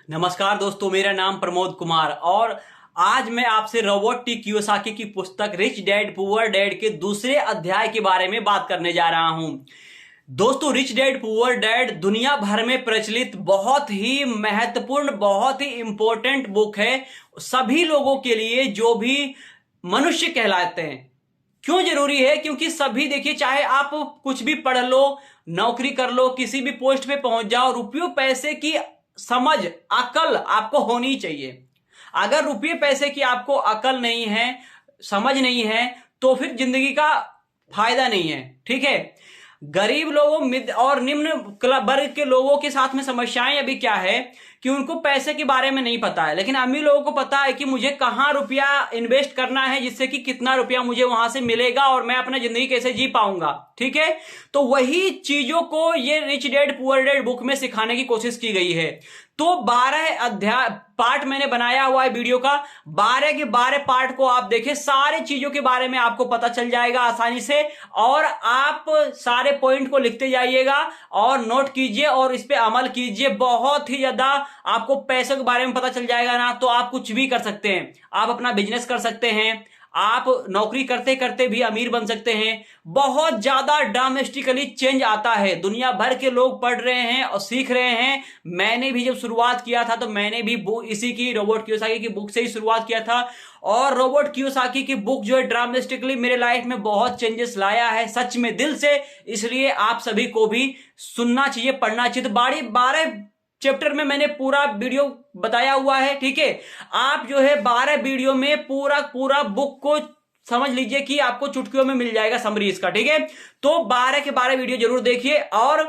नमस्कार दोस्तों, मेरा नाम प्रमोद कुमार और आज मैं आपसे रॉबर्ट टी कियोसाकी की पुस्तक रिच डैड पुअर डैड के दूसरे अध्याय के बारे में बात करने जा रहा हूं। दोस्तों, रिच डैड पुअर डैड दुनिया भर में प्रचलित बहुत ही महत्वपूर्ण, बहुत ही इंपॉर्टेंट बुक है सभी लोगों के लिए जो भी मनुष्य कहलाते हैं। क्यों जरूरी है? क्योंकि सभी, देखिए, चाहे आप कुछ भी पढ़ लो, नौकरी कर लो, किसी भी पोस्ट पे पहुंच जाओ, रुपयों पैसे की समझ, अकल आपको होनी चाहिए। अगर रुपये पैसे की आपको अकल नहीं है, समझ नहीं है, तो फिर जिंदगी का फायदा नहीं है। ठीक है। गरीब लोगों और निम्न वर्ग के लोगों के साथ में समस्याएं अभी क्या है कि उनको पैसे के बारे में नहीं पता है, लेकिन अमीर लोगों को पता है कि मुझे कहां रुपया इन्वेस्ट करना है, जिससे कि कितना रुपया मुझे वहां से मिलेगा और मैं अपना जिंदगी कैसे जी पाऊंगा। ठीक है। तो वही चीजों को ये rich dad poor dad book में सिखाने की कोशिश की गई है। तो 12 अध्याय पार्ट मैंने बनाया हुआ है वीडियो का। 12 के 12 पार्ट को आप देखें, सारी चीजों के बारे में आपको पता चल जाएगा आसानी से। और आप सारे पॉइंट को लिखते जाइएगा और नोट कीजिए और इस पे अमल कीजिए। बहुत ही ज्यादा आपको पैसों के बारे में पता चल जाएगा ना, तो आप कुछ भी कर सकते हैं। आप अपना बिजनेस कर सकते हैं, आप नौकरी करते करते भी अमीर बन सकते हैं। बहुत ज्यादा ड्रामेस्टिकली चेंज आता है। दुनिया भर के लोग पढ़ रहे हैं और सीख रहे हैं। मैंने भी जब शुरुआत किया था तो मैंने भी इसी की, रॉबर्ट कियोसाकी की बुक से ही शुरुआत किया था। और रॉबर्ट कियोसाकी की बुक जो है ड्रामेस्टिकली मेरे लाइफ में बहुत चेंजेस लाया है, सच में, दिल से। इसलिए आप सभी को भी सुनना चाहिए, पढ़ना चाहिए। तो 12 चैप्टर में मैंने पूरा वीडियो बताया हुआ है। ठीक है। आप जो है 12 वीडियो में पूरा बुक को समझ लीजिए कि आपको चुटकियों में मिल जाएगा समरी इसका। ठीक है। तो 12 के 12 वीडियो जरूर देखिए और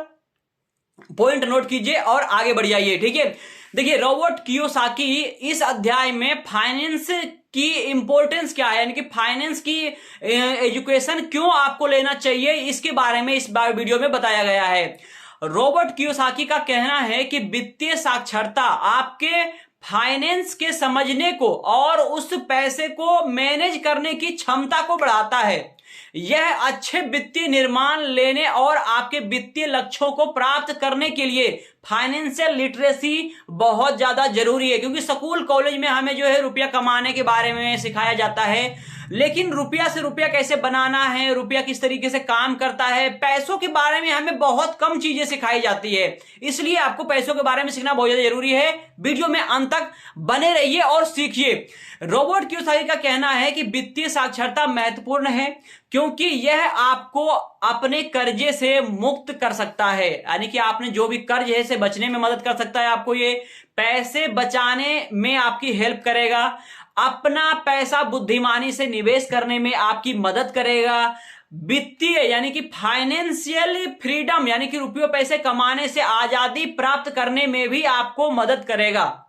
पॉइंट नोट कीजिए और आगे बढ़ जाइए। ठीक है। देखिए, रॉबर्ट कियोसाकी इस अध्याय में फाइनेंस की इंपॉर्टेंस क्या है, यानी कि फाइनेंस की एजुकेशन क्यों आपको लेना चाहिए, इसके बारे में इस वीडियो में बताया गया है। रॉबर्ट कियोसाकी का कहना है कि वित्तीय साक्षरता आपके फाइनेंस के समझने को और उस पैसे को मैनेज करने की क्षमता को बढ़ाता है। यह अच्छे वित्तीय निर्माण लेने और आपके वित्तीय लक्ष्यों को प्राप्त करने के लिए फाइनेंशियल लिटरेसी बहुत ज्यादा जरूरी है। क्योंकि स्कूल कॉलेज में हमें जो है रुपया कमाने के बारे में सिखाया जाता है, लेकिन रुपया से रुपया कैसे बनाना है, रुपया किस तरीके से काम करता है, पैसों के बारे में हमें बहुत कम चीजें सिखाई जाती है। इसलिए आपको पैसों के बारे में सीखना बहुत ज्यादा जरूरी है। वीडियो में अंत तक बने रहिए और सीखिए। रॉबर्ट कियोसाकी का कहना है कि वित्तीय साक्षरता महत्वपूर्ण है क्योंकि यह आपको अपने कर्जे से मुक्त कर सकता है, यानी कि आपने जो भी कर्ज है से बचने में मदद कर सकता है। आपको ये पैसे बचाने में आपकी हेल्प करेगा, अपना पैसा बुद्धिमानी से निवेश करने में आपकी मदद करेगा, वित्तीय यानी कि फाइनेंशियल फ्रीडम यानी कि रुपयों पैसे कमाने से आजादी प्राप्त करने में भी आपको मदद करेगा।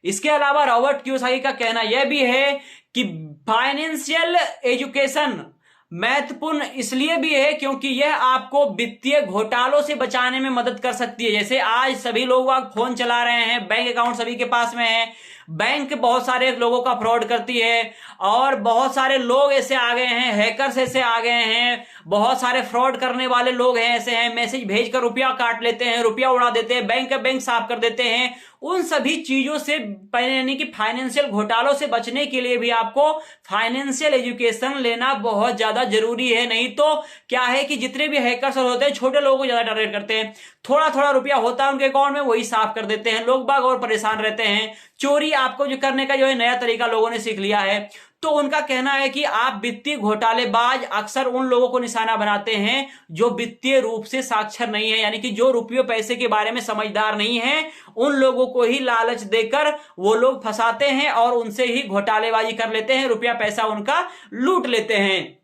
इसके अलावा रॉबर्ट कियोसाकी का कहना यह भी है कि फाइनेंशियल एजुकेशन महत्वपूर्ण इसलिए भी है क्योंकि यह आपको वित्तीय घोटालों से बचाने में मदद कर सकती है। जैसे आज सभी लोग फोन चला रहे हैं, बैंक अकाउंट सभी के पास में है, बैंक बहुत सारे लोगों का फ्रॉड करती है और बहुत सारे लोग ऐसे आ गए हैं, हैकर्स ऐसे आ गए हैं, बहुत सारे फ्रॉड करने वाले लोग हैं, ऐसे हैं, मैसेज भेजकर रुपया काट लेते हैं, रुपया उड़ा देते हैं, बैंक का बैंक साफ कर देते हैं। उन सभी चीजों से, यानी कि फाइनेंशियल घोटालों से बचने के लिए भी आपको फाइनेंशियल एजुकेशन लेना बहुत ज्यादा जरूरी है। नहीं तो क्या है कि जितने भी हैकर्स होते हैं छोटे लोगों को ज्यादा टारगेट करते हैं। थोड़ा थोड़ा रुपया होता है उनके अकाउंट में, वही साफ कर देते हैं, लोग बाग और परेशान रहते हैं। चोरी आपको जो करने का जो है नया तरीका लोगों ने सीख लिया है। तो उनका कहना है कि आप वित्तीय घोटालेबाज अक्सर उन लोगों को निशाना बनाते हैं जो वित्तीय रूप से साक्षर नहीं है, यानी कि जो रुपयों पैसे के बारे में समझदार नहीं है। उन लोगों को ही लालच देकर वो लोग फंसाते हैं और उनसे ही घोटालेबाजी कर लेते हैं, रुपया पैसा उनका लूट लेते हैं।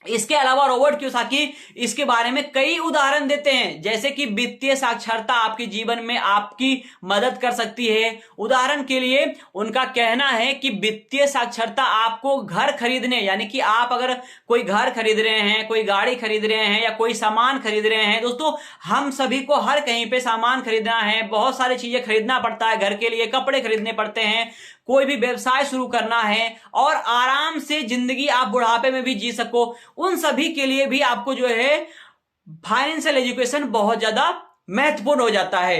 इसके अलावा रॉबर्ट कियोसाकी इसके बारे में कई उदाहरण देते हैं, जैसे कि वित्तीय साक्षरता आपके जीवन में आपकी मदद कर सकती है। उदाहरण के लिए उनका कहना है कि वित्तीय साक्षरता आपको घर खरीदने, यानी कि आप अगर कोई घर खरीद रहे हैं, कोई गाड़ी खरीद रहे हैं या कोई सामान खरीद रहे हैं। दोस्तों, हम सभी को हर कहीं पे सामान खरीदना है, बहुत सारी चीजें खरीदना पड़ता है, घर के लिए कपड़े खरीदने पड़ते हैं, कोई भी व्यवसाय शुरू करना है और आराम से जिंदगी आप बुढ़ापे में भी जी सको, उन सभी के लिए भी आपको जो है फाइनेंशियल एजुकेशन बहुत ज्यादा महत्वपूर्ण हो जाता है।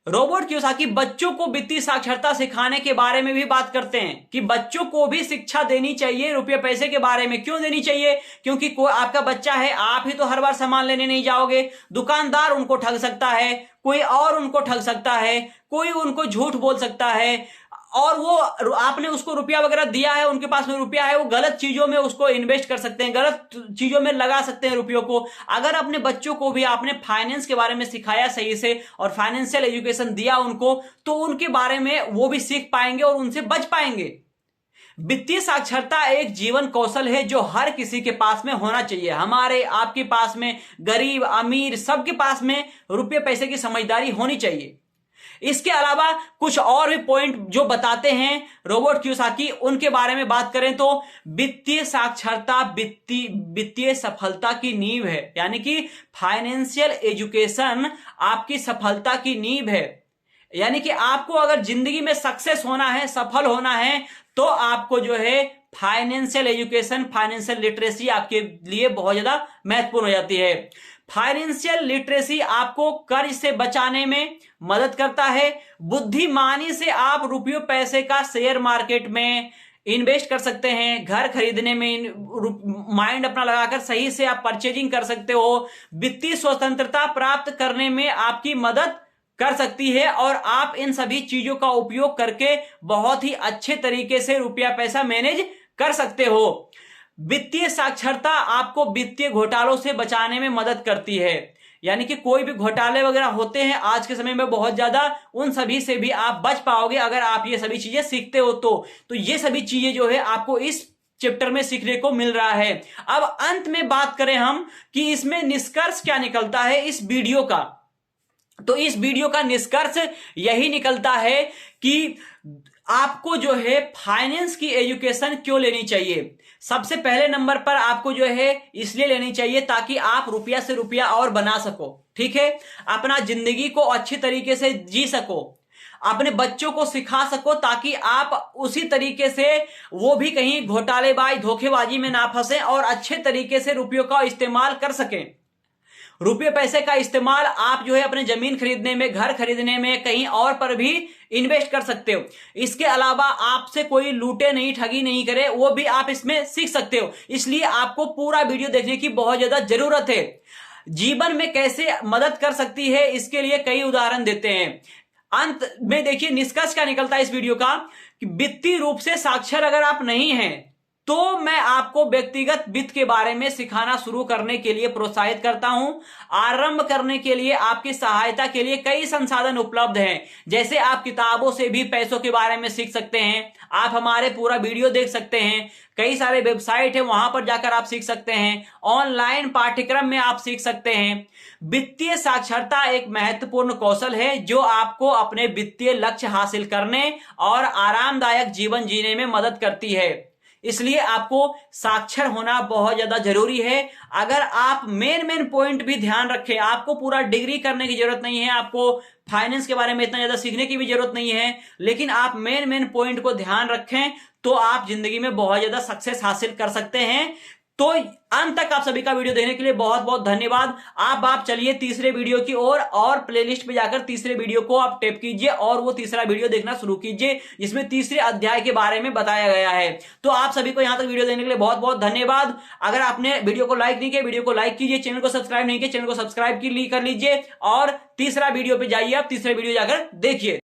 रोबर्ट कियोसाकी बच्चों को वित्तीय साक्षरता सिखाने के बारे में भी बात करते हैं कि बच्चों को भी शिक्षा देनी चाहिए रुपये पैसे के बारे में। क्यों देनी चाहिए? क्योंकि कोई आपका बच्चा है, आप ही तो हर बार सामान लेने नहीं जाओगे, दुकानदार उनको ठग सकता है, कोई और उनको ठग सकता है, कोई उनको झूठ बोल सकता है, और वो आपने उसको रुपया वगैरह दिया है, उनके पास में रुपया है, वो गलत चीजों में उसको इन्वेस्ट कर सकते हैं, गलत चीजों में लगा सकते हैं रुपयों को। अगर अपने बच्चों को भी आपने फाइनेंस के बारे में सिखाया सही से और फाइनेंशियल एजुकेशन दिया उनको, तो उनके बारे में वो भी सीख पाएंगे और उनसे बच पाएंगे। वित्तीय साक्षरता एक जीवन कौशल है जो हर किसी के पास में होना चाहिए। हमारे आपके पास में, गरीब अमीर सबके पास में रुपये पैसे की समझदारी होनी चाहिए। इसके अलावा कुछ और भी पॉइंट जो बताते हैं रोबर्ट कियोसाकी, उनके बारे में बात करें तो वित्तीय साक्षरता वित्तीय सफलता की नींव है, यानी कि फाइनेंशियल एजुकेशन आपकी सफलता की नींव है। यानी कि आपको अगर जिंदगी में सक्सेस होना है, सफल होना है, तो आपको जो है फाइनेंशियल एजुकेशन, फाइनेंशियल लिटरेसी आपके लिए बहुत ज्यादा महत्वपूर्ण हो जाती है। फाइनेंशियल लिटरेसी आपको कर्ज से बचाने में मदद करता है। बुद्धिमानी से आप रुपयों पैसे का शेयर मार्केट में इन्वेस्ट कर सकते हैं, घर खरीदने में माइंड अपना लगाकर सही से आप परचेजिंग कर सकते हो। वित्तीय स्वतंत्रता प्राप्त करने में आपकी मदद कर सकती है और आप इन सभी चीजों का उपयोग करके बहुत ही अच्छे तरीके से रुपया पैसा मैनेज कर सकते हो। वित्तीय साक्षरता आपको वित्तीय घोटालों से बचाने में मदद करती है, यानी कि कोई भी घोटाले वगैरह होते हैं आज के समय में बहुत ज्यादा, उन सभी से भी आप बच पाओगे अगर आप ये सभी चीजें सीखते हो तो ये सभी चीजें जो है आपको इस चैप्टर में सीखने को मिल रहा है। अब अंत में बात करें हम कि इसमें निष्कर्ष क्या निकलता है इस वीडियो का, तो इस वीडियो का निष्कर्ष यही निकलता है कि आपको जो है फाइनेंस की एजुकेशन क्यों लेनी चाहिए। सबसे पहले नंबर पर आपको जो है इसलिए लेनी चाहिए ताकि आप रुपया से रुपया और बना सको, ठीक है, अपना जिंदगी को अच्छी तरीके से जी सको, अपने बच्चों को सिखा सको ताकि आप उसी तरीके से वो भी कहीं घोटालेबाजी धोखेबाजी में ना फंसे और अच्छे तरीके से रुपयों का इस्तेमाल कर सकें। रुपये पैसे का इस्तेमाल आप जो है अपने जमीन खरीदने में, घर खरीदने में, कहीं और पर भी इन्वेस्ट कर सकते हो। इसके अलावा आपसे कोई लूटे नहीं, ठगी नहीं करे, वो भी आप इसमें सीख सकते हो। इसलिए आपको पूरा वीडियो देखने की बहुत ज्यादा जरूरत है। जीवन में कैसे मदद कर सकती है इसके लिए कई उदाहरण देते हैं। अंत में देखिए निष्कर्ष क्या निकलता है इस वीडियो का कि वित्तीय रूप से साक्षर अगर आप नहीं हैं तो मैं आपको व्यक्तिगत वित्त के बारे में सिखाना शुरू करने के लिए प्रोत्साहित करता हूं। आरंभ करने के लिए आपकी सहायता के लिए कई संसाधन उपलब्ध हैं, जैसे आप किताबों से भी पैसों के बारे में सीख सकते हैं, आप हमारे पूरा वीडियो देख सकते हैं, कई सारे वेबसाइट है वहां पर जाकर आप सीख सकते हैं, ऑनलाइन पाठ्यक्रम में आप सीख सकते हैं। वित्तीय साक्षरता एक महत्वपूर्ण कौशल है जो आपको अपने वित्तीय लक्ष्य हासिल करने और आरामदायक जीवन जीने में मदद करती है। इसलिए आपको साक्षर होना बहुत ज्यादा जरूरी है। अगर आप मेन पॉइंट भी ध्यान रखें, आपको पूरा डिग्री करने की जरूरत नहीं है, आपको फाइनेंस के बारे में इतना ज्यादा सीखने की भी जरूरत नहीं है, लेकिन आप मेन पॉइंट को ध्यान रखें तो आप जिंदगी में बहुत ज्यादा सक्सेस हासिल कर सकते हैं। तो अंत तक आप सभी का वीडियो देखने के लिए बहुत बहुत धन्यवाद। आप चलिए तीसरे वीडियो की ओर और प्लेलिस्ट पे जाकर तीसरे वीडियो को आप टैप कीजिए और वो तीसरा वीडियो देखना शुरू कीजिए जिसमें तीसरे अध्याय के बारे में बताया गया है। तो आप सभी को यहां तक वीडियो देखने के लिए बहुत बहुत धन्यवाद। अगर आपने वीडियो को लाइक नहीं किया, वीडियो को लाइक कीजिए, चैनल को सब्सक्राइब नहीं किया, चैनल को सब्सक्राइब कर लीजिए और तीसरा वीडियो पे जाइए, आप तीसरे वीडियो जाकर देखिए।